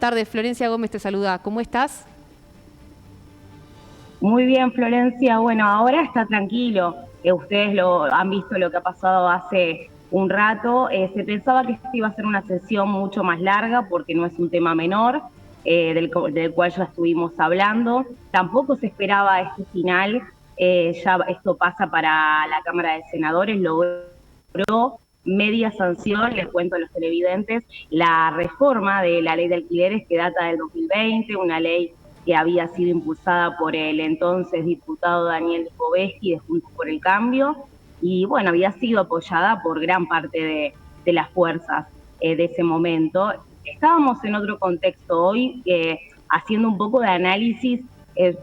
Tardes, Florencia Gómez te saluda. ¿Cómo estás? Muy bien, Florencia. Bueno, ahora está tranquilo. Ustedes lo han visto lo que ha pasado hace un rato. Se pensaba que esta iba a ser una sesión mucho más larga porque no es un tema menor, del cual ya estuvimos hablando. Tampoco se esperaba este final. Ya esto pasa para la Cámara de Senadores, logró media sanción, les cuento a los televidentes, la reforma de la ley de alquileres que data del 2020, una ley que había sido impulsada por el entonces diputado Daniel Lipovetsky de Juntos por el Cambio, y bueno, había sido apoyada por gran parte de las fuerzas de ese momento. Estábamos en otro contexto hoy, haciendo un poco de análisis,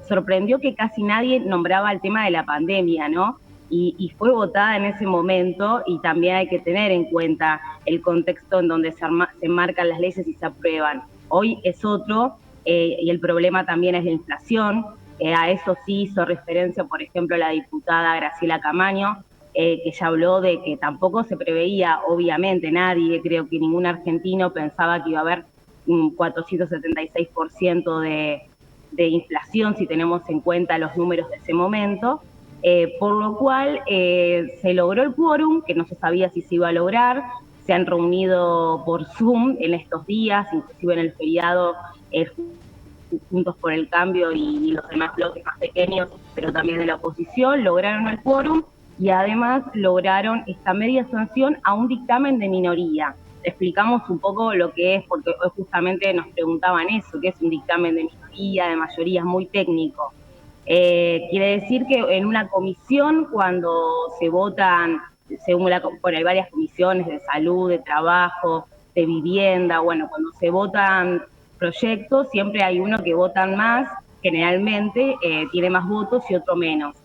sorprendió que casi nadie nombraba el tema de la pandemia, ¿no? Y fue votada en ese momento, y también hay que tener en cuenta el contexto en donde se enmarcan las leyes y se aprueban. Hoy es otro, y el problema también es la inflación. A eso sí hizo referencia, por ejemplo, la diputada Graciela Camaño, que ya habló de que tampoco se preveía, obviamente nadie, creo que ningún argentino pensaba que iba a haber un 476% de inflación si tenemos en cuenta los números de ese momento. Por lo cual se logró el quórum, que no se sabía si se iba a lograr. Se han reunido por Zoom en estos días, inclusive en el feriado, Juntos por el Cambio y los demás bloques más pequeños, pero también de la oposición, lograron el quórum y además lograron esta media sanción a un dictamen de minoría. Explicamos un poco lo que es, porque hoy justamente nos preguntaban eso, que es un dictamen de minoría, de mayoría, es muy técnico. Quiere decir que en una comisión, cuando se votan, bueno, hay varias comisiones de salud, de trabajo, de vivienda, bueno, cuando se votan proyectos, siempre hay uno que votan más, generalmente tiene más votos y otro menos.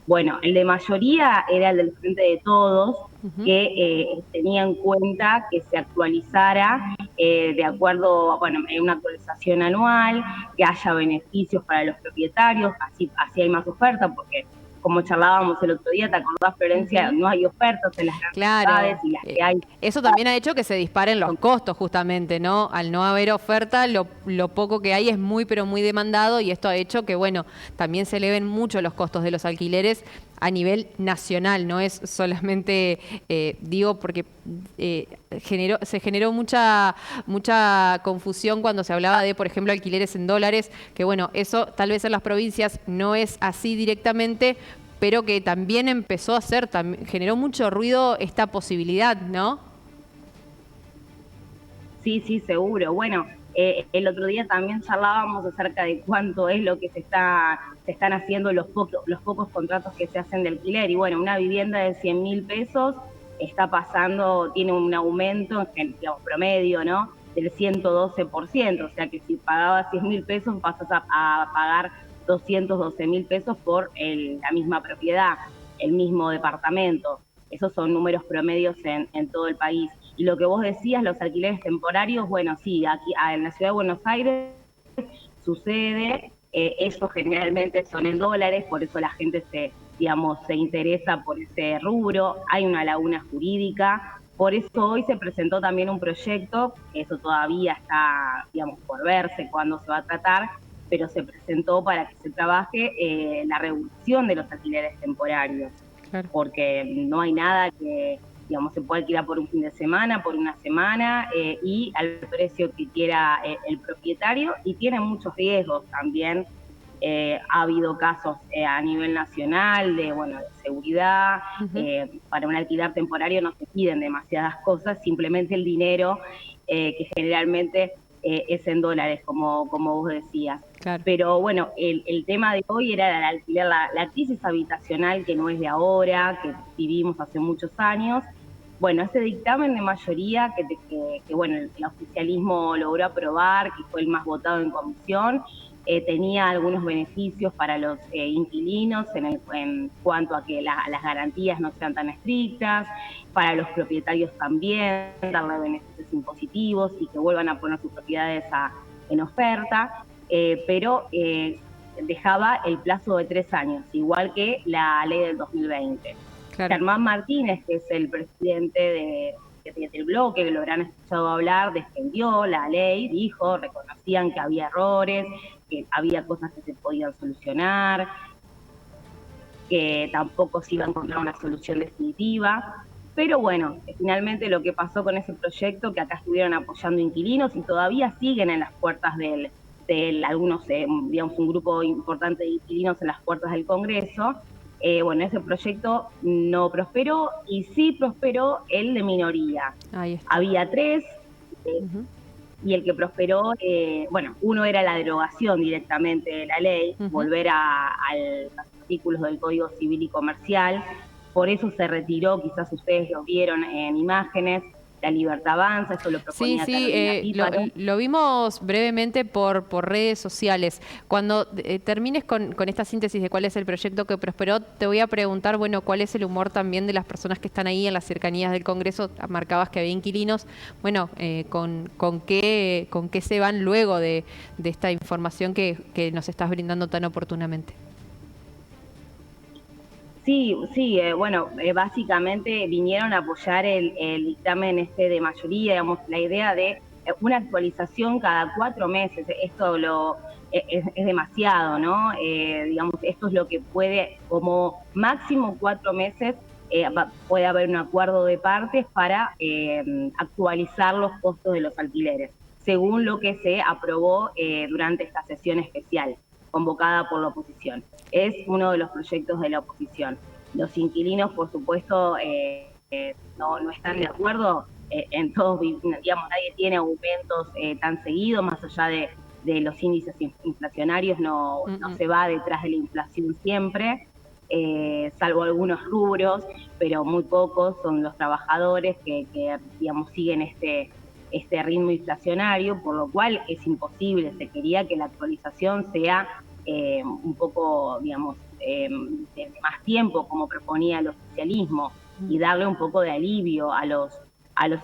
Bueno, el de mayoría era el del Frente de Todos, que tenía en cuenta que se actualizara de acuerdo, bueno, en una actualización anual, que haya beneficios para los propietarios, así hay más oferta, porque como charlábamos el otro día, ¿te acordás, Florencia? No hay ofertas en las grandes ciudades Claro, y las que hay. eso también ha hecho que se disparen los costos justamente, ¿no? Al no haber oferta, lo poco que hay es muy, pero muy demandado y esto ha hecho que, bueno, también se eleven mucho los costos de los alquileres a nivel nacional, no es solamente, digo, porque se generó mucha confusión cuando se hablaba de, por ejemplo, alquileres en dólares, que bueno, eso tal vez en las provincias no es así directamente, pero que también empezó a hacer, generó mucho ruido esta posibilidad, ¿no? Sí, sí, seguro. Bueno, el otro día también charlábamos acerca de cuánto es lo que se están haciendo los pocos contratos que se hacen de alquiler. Y bueno, una vivienda de 100.000 pesos está pasando, tiene un aumento, digamos, promedio, ¿no? Del 112%. O sea que si pagabas 100.000 pesos, pasas a pagar 212.000 pesos por la misma propiedad, el mismo departamento. Esos son números promedios en todo el país. Y lo que vos decías, los alquileres temporarios, bueno, sí, aquí en la ciudad de Buenos Aires sucede, ellos generalmente son en dólares, por eso la gente digamos, se interesa por ese rubro, hay una laguna jurídica, por eso hoy se presentó también un proyecto, eso todavía está, digamos, por verse cuándo se va a tratar, pero se presentó para que se trabaje la reducción de los alquileres temporarios, Claro. porque no hay nada que, digamos, se puede alquilar por un fin de semana, por una semana, y al precio que quiera el propietario, y tiene muchos riesgos también. Ha habido casos a nivel nacional bueno, de seguridad. Para un alquiler temporario no se piden demasiadas cosas, simplemente el dinero, que generalmente es en dólares, como vos decías. Claro. Pero bueno, el tema de hoy era el alquiler, la crisis habitacional, que no es de ahora, que vivimos hace muchos años. Bueno, ese dictamen de mayoría que bueno, el oficialismo logró aprobar, que fue el más votado en comisión, tenía algunos beneficios para los inquilinos en cuanto a que las garantías no sean tan estrictas, para los propietarios también, darle beneficios impositivos y que vuelvan a poner sus propiedades en oferta, pero dejaba el plazo de 3 años, igual que la ley del 2020. Claro. Germán Martínez, que es el presidente del bloque, que lo habrán escuchado hablar, defendió la ley, dijo, reconocían que había errores, que había cosas que se podían solucionar, que tampoco se iba a encontrar una solución definitiva. Pero bueno, finalmente lo que pasó con ese proyecto, que acá estuvieron apoyando inquilinos y todavía siguen en las puertas de algunos, digamos, un grupo importante de inquilinos en las puertas del Congreso. Bueno, ese proyecto no prosperó y sí prosperó el de minoría. Había 3 y el que prosperó, bueno, uno era la derogación directamente de la ley, volver a los artículos del Código Civil y Comercial. Por eso se retiró, quizás ustedes lo vieron en imágenes, La Libertad Avanza, eso lo proponía Carolina Píparo. Lo vimos brevemente por redes sociales. Cuando termines con esta síntesis de cuál es el proyecto que prosperó, te voy a preguntar, bueno, cuál es el humor también de las personas que están ahí en las cercanías del Congreso. Marcabas que había inquilinos. Bueno, ¿con qué se van luego de esta información que nos estás brindando tan oportunamente? Sí, bueno, básicamente vinieron a apoyar el dictamen de mayoría, digamos, la idea de una actualización cada 4 meses. Esto es demasiado, ¿no? Digamos, esto es lo que puede, como máximo 4 meses, puede haber un acuerdo de partes para actualizar los costos de los alquileres, según lo que se aprobó durante esta sesión especial convocada por la oposición. Es uno de los proyectos de la oposición. Los inquilinos, por supuesto, no están de acuerdo en todos, digamos, nadie tiene aumentos tan seguidos, más allá de los índices inflacionarios, no se va detrás de la inflación siempre, salvo algunos rubros, pero muy pocos son los trabajadores que digamos, siguen este ritmo inflacionario, por lo cual es imposible. Se quería que la actualización sea un poco, digamos, de más tiempo, como proponía el oficialismo, y darle un poco de alivio a los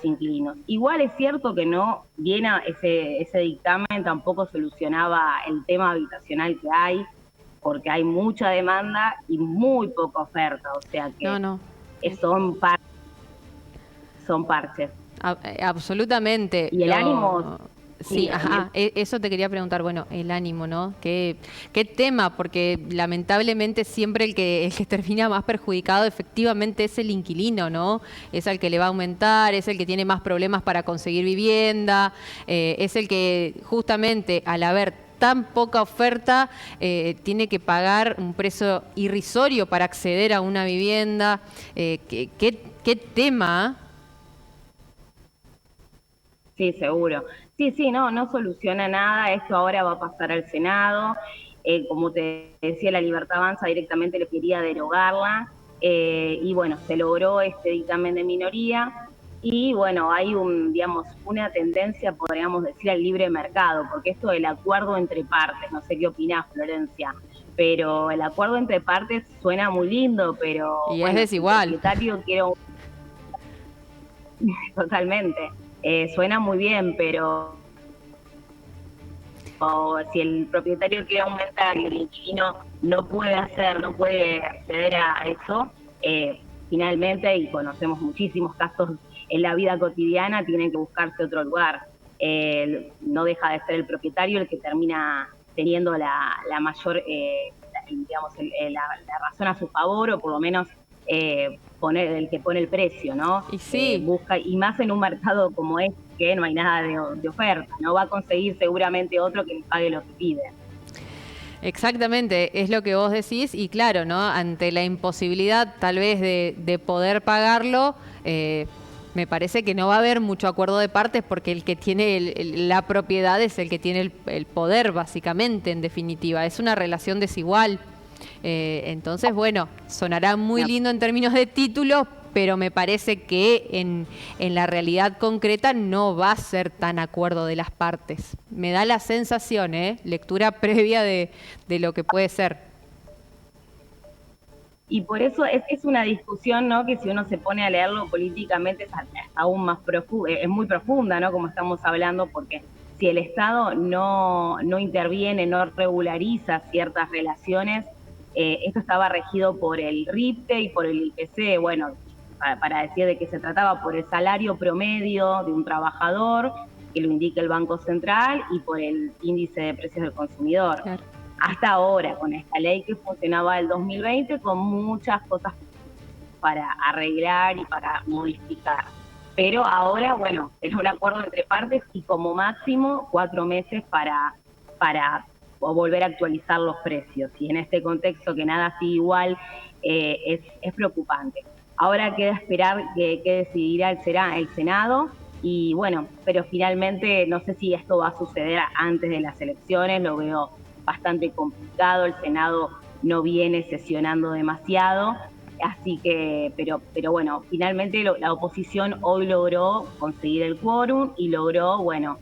inquilinos. Igual es cierto que no viene ese dictamen, tampoco solucionaba el tema habitacional que hay, porque hay mucha demanda y muy poca oferta, o sea que son parches. Absolutamente. Y el ánimo... Sí, ajá, eso te quería preguntar, bueno, el ánimo, ¿no? ¿Qué tema? Porque lamentablemente siempre el que termina más perjudicado efectivamente es el inquilino, ¿no? Es el que le va a aumentar, es el que tiene más problemas para conseguir vivienda, es el que justamente al haber tan poca oferta tiene que pagar un precio irrisorio para acceder a una vivienda. ¿Qué tema? Sí, seguro. Sí, no soluciona nada. Esto ahora va a pasar al Senado. Como te decía, La Libertad Avanza directamente le quería derogarla. Y bueno, se logró este dictamen de minoría. Y bueno, hay una tendencia, podríamos decir, al libre mercado, porque esto del acuerdo entre partes, no sé qué opinás, Florencia, pero el acuerdo entre partes suena muy lindo, pero... Y bueno, es desigual. El propietario quiere... Totalmente. Suena muy bien, pero si el propietario quiere aumentar y el inquilino no puede acceder a eso, finalmente, y conocemos muchísimos casos en la vida cotidiana, tienen que buscarse otro lugar. No deja de ser el propietario el que termina teniendo la mayor, digamos, la razón a su favor, o por lo menos el que pone el precio, ¿no? Y sí. Busca, y más en un mercado como este, que no hay nada de oferta, no va a conseguir seguramente otro que le pague lo que pide. Exactamente, es lo que vos decís, y claro, ¿no? Ante la imposibilidad tal vez de poder pagarlo, me parece que no va a haber mucho acuerdo de partes, porque el que tiene la propiedad es el que tiene el poder, básicamente, en definitiva. Es una relación desigual. Entonces, bueno, sonará muy lindo en términos de títulos, pero me parece que en la realidad concreta no va a ser tan acuerdo de las partes. Me da la sensación, lectura previa de lo que puede ser. Y por eso es una discusión, ¿no? Que si uno se pone a leerlo políticamente es aún más profunda, es muy profunda, ¿no? Como estamos hablando, porque si el Estado no interviene, no regulariza ciertas relaciones, esto estaba regido por el RIPTE y por el IPC. Bueno, para decir de qué se trataba, por el salario promedio de un trabajador, que lo indica el Banco Central, y por el índice de precios del consumidor. Claro. Hasta ahora, con esta ley que funcionaba el 2020, con muchas cosas para arreglar y para modificar. Pero ahora, bueno, es un acuerdo entre partes y como máximo 4 meses para volver a actualizar los precios. Y en este contexto que nada sigue igual, es preocupante. Ahora queda esperar que decidirá el Senado. Y bueno, pero finalmente no sé si esto va a suceder antes de las elecciones, lo veo bastante complicado, el Senado no viene sesionando demasiado, así que, pero bueno, finalmente la oposición hoy logró conseguir el quórum y logró, bueno,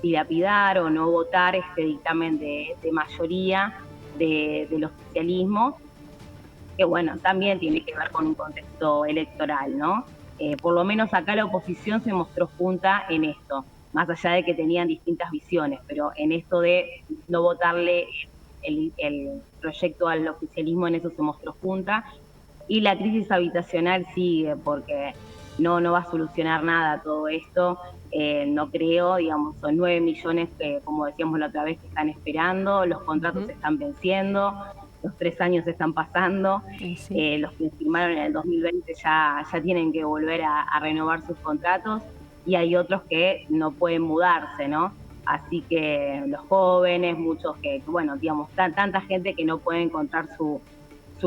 dilapidar o no votar este dictamen de mayoría del oficialismo, que bueno, también tiene que ver con un contexto electoral, ¿no? Por lo menos acá la oposición se mostró junta en esto, más allá de que tenían distintas visiones, pero en esto de no votarle el proyecto al oficialismo, en eso se mostró junta. Y la crisis habitacional sigue, porque no va a solucionar nada todo esto, no creo, digamos, son 9 millones que, como decíamos la otra vez, que están esperando, los contratos se están venciendo, los 3 años están pasando, sí. Los que firmaron en el 2020 ya tienen que volver a renovar sus contratos, y hay otros que no pueden mudarse, ¿no? Así que los jóvenes, muchos que bueno, digamos, tanta gente que no puede encontrar su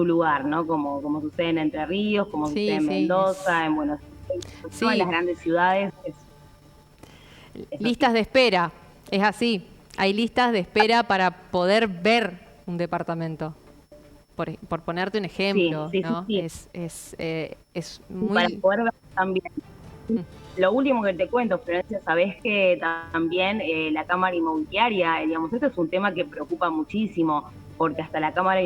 lugar, ¿no? Como sucede en Entre Ríos, como sucede en Mendoza, en Buenos Aires, en las grandes ciudades. Listas de espera, es así. Hay listas de espera para poder ver un departamento. Por ponerte un ejemplo, ¿no? Sí. Es muy... Para poder ver también. Lo último que te cuento, Florencia, sabés que también la Cámara Inmobiliaria, digamos, esto es un tema que preocupa muchísimo, porque hasta la Cámara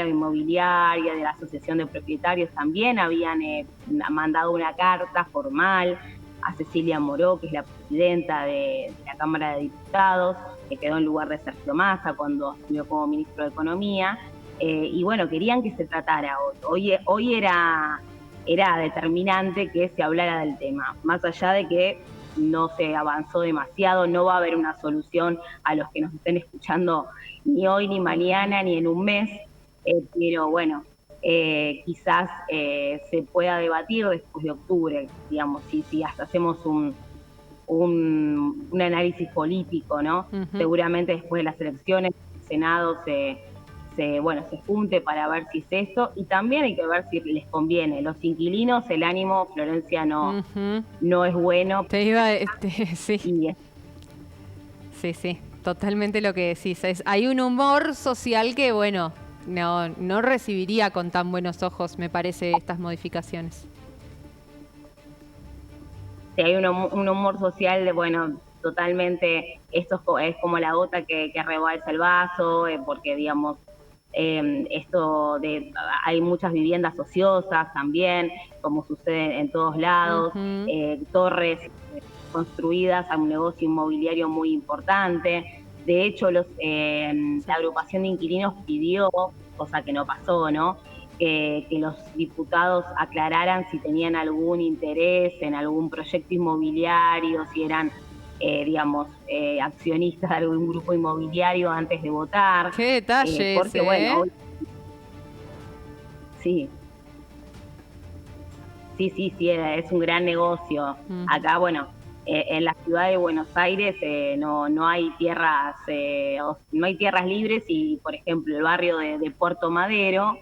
Inmobiliaria, de la Asociación de Propietarios, también habían mandado una carta formal a Cecilia Moró, que es la presidenta de la Cámara de Diputados, que quedó en lugar de Sergio Massa cuando asumió como ministro de Economía, y bueno, querían que se tratara hoy. Hoy era determinante que se hablara del tema, más allá de que no se avanzó demasiado, no va a haber una solución a los que nos estén escuchando ni hoy, ni mañana, ni en un mes, pero bueno, quizás se pueda debatir después de octubre, digamos, si hasta hacemos un análisis político, ¿no? Seguramente después de las elecciones el Senado se junte para ver si es esto, y también hay que ver si les conviene. Los inquilinos, el ánimo, Florencia, no es bueno. Te iba, sí. Sí, totalmente lo que decís. Hay un humor social que, bueno, no recibiría con tan buenos ojos, me parece, estas modificaciones. Sí, hay un humor social de, bueno, totalmente, esto es como la gota que rebalsa el vaso, porque, digamos, hay muchas viviendas ociosas también, como sucede en todos lados, torres construidas a un negocio inmobiliario muy importante. De hecho, la agrupación de inquilinos pidió, cosa que no pasó, ¿no?, que los diputados aclararan si tenían algún interés en algún proyecto inmobiliario, si eran accionistas de algún grupo inmobiliario antes de votar. ¡Qué detalle porque, ese, bueno, sí, es un gran negocio. Acá, bueno, en la ciudad de Buenos Aires no hay tierras libres, y, por ejemplo, el barrio de Puerto Madero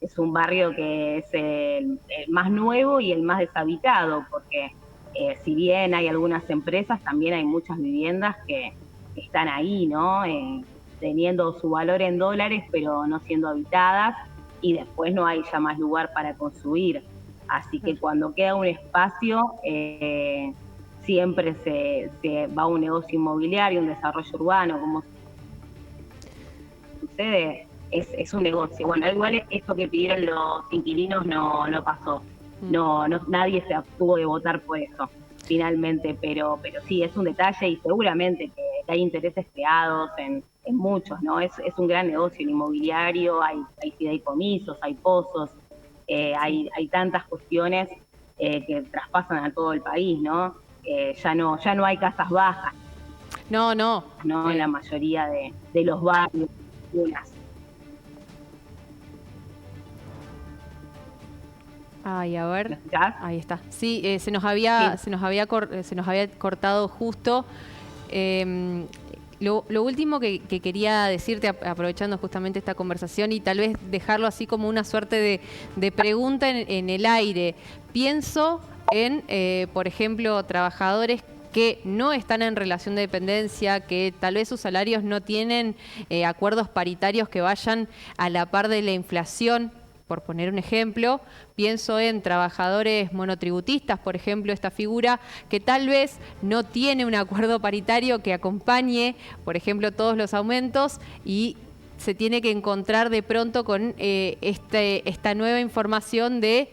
es un barrio que es el más nuevo y el más deshabitado, porque si bien hay algunas empresas, también hay muchas viviendas que están ahí, ¿no? Teniendo su valor en dólares, pero no siendo habitadas, y después no hay ya más lugar para construir. Así que cuando queda un espacio, siempre se va a un negocio inmobiliario, un desarrollo urbano, como sucede, es un negocio. Bueno, igual esto que pidieron los inquilinos no pasó. Nadie se abstuvo de votar por eso, finalmente, pero sí, es un detalle, y seguramente que hay intereses creados en muchos, ¿no? Es un gran negocio el inmobiliario, hay fideicomisos, hay pozos, hay tantas cuestiones que traspasan a todo el país, ¿no? Ya no hay casas bajas, No, no. ¿no? En la mayoría de los barrios. Ay, a ver. ¿Me escuchás? Ahí está. Sí, se nos había cortado justo. Lo último que quería decirte, aprovechando justamente esta conversación y tal vez dejarlo así como una suerte de pregunta en el aire. Pienso en, por ejemplo, trabajadores que no están en relación de dependencia, que tal vez sus salarios no tienen acuerdos paritarios que vayan a la par de la inflación. Por poner un ejemplo, pienso en trabajadores monotributistas, por ejemplo, esta figura que tal vez no tiene un acuerdo paritario que acompañe, por ejemplo, todos los aumentos y se tiene que encontrar de pronto con esta nueva información de,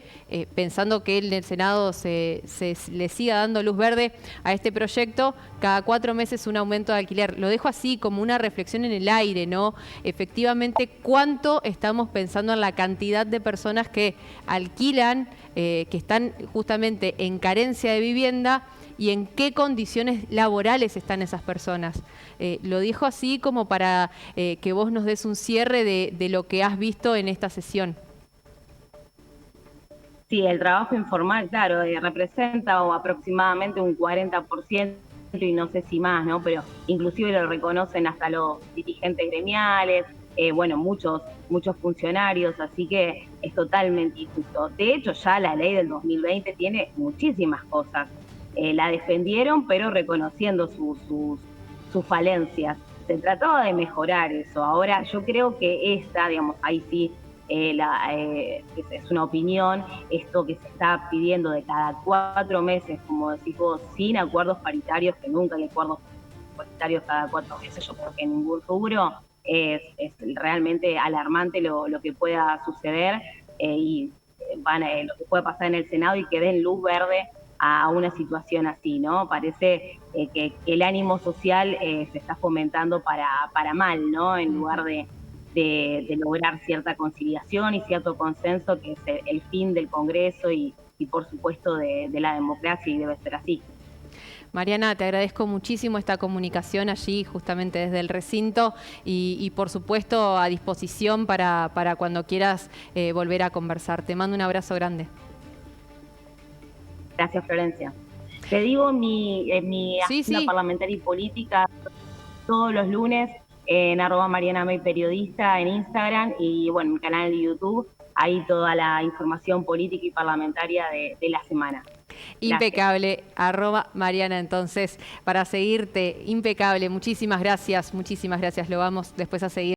pensando que en el Senado se le siga dando luz verde a este proyecto, cada 4 meses un aumento de alquiler. Lo dejo así como una reflexión en el aire, ¿no? Efectivamente, ¿cuánto estamos pensando en la cantidad de personas que alquilan, que están justamente en carencia de vivienda? Y en qué condiciones laborales están esas personas. Lo dijo así como para que vos nos des un cierre de lo que has visto en esta sesión. Sí, el trabajo informal, claro, representa aproximadamente un 40% y no sé si más, ¿no? Pero inclusive lo reconocen hasta los dirigentes gremiales, bueno, muchos funcionarios, así que es totalmente injusto. De hecho, ya la ley del 2020 tiene muchísimas cosas. La defendieron, pero reconociendo sus falencias. Se trataba de mejorar eso. Ahora, yo creo que digamos, ahí sí, es una opinión, esto que se está pidiendo de cada 4 meses, como decís vos, sin acuerdos paritarios, que nunca hay acuerdos paritarios cada 4 meses, yo creo que en ningún rubro, es realmente alarmante lo que pueda suceder y lo que puede pasar en el Senado y que den luz verde a una situación así, ¿no? Parece que el ánimo social se está fomentando para mal, ¿no? En lugar de lograr cierta conciliación y cierto consenso, que es el fin del Congreso y por supuesto, de la democracia, y debe ser así. Mariana, te agradezco muchísimo esta comunicación allí, justamente desde el recinto, y por supuesto a disposición para cuando quieras volver a conversar. Te mando un abrazo grande. Gracias, Florencia. Te digo mi agenda parlamentaria y política todos los lunes en @MarianaMayPeriodista en Instagram y bueno, en mi canal de YouTube, ahí toda la información política y parlamentaria de la semana. Impecable, @Mariana entonces, para seguirte, impecable. Muchísimas gracias, lo vamos después a seguir.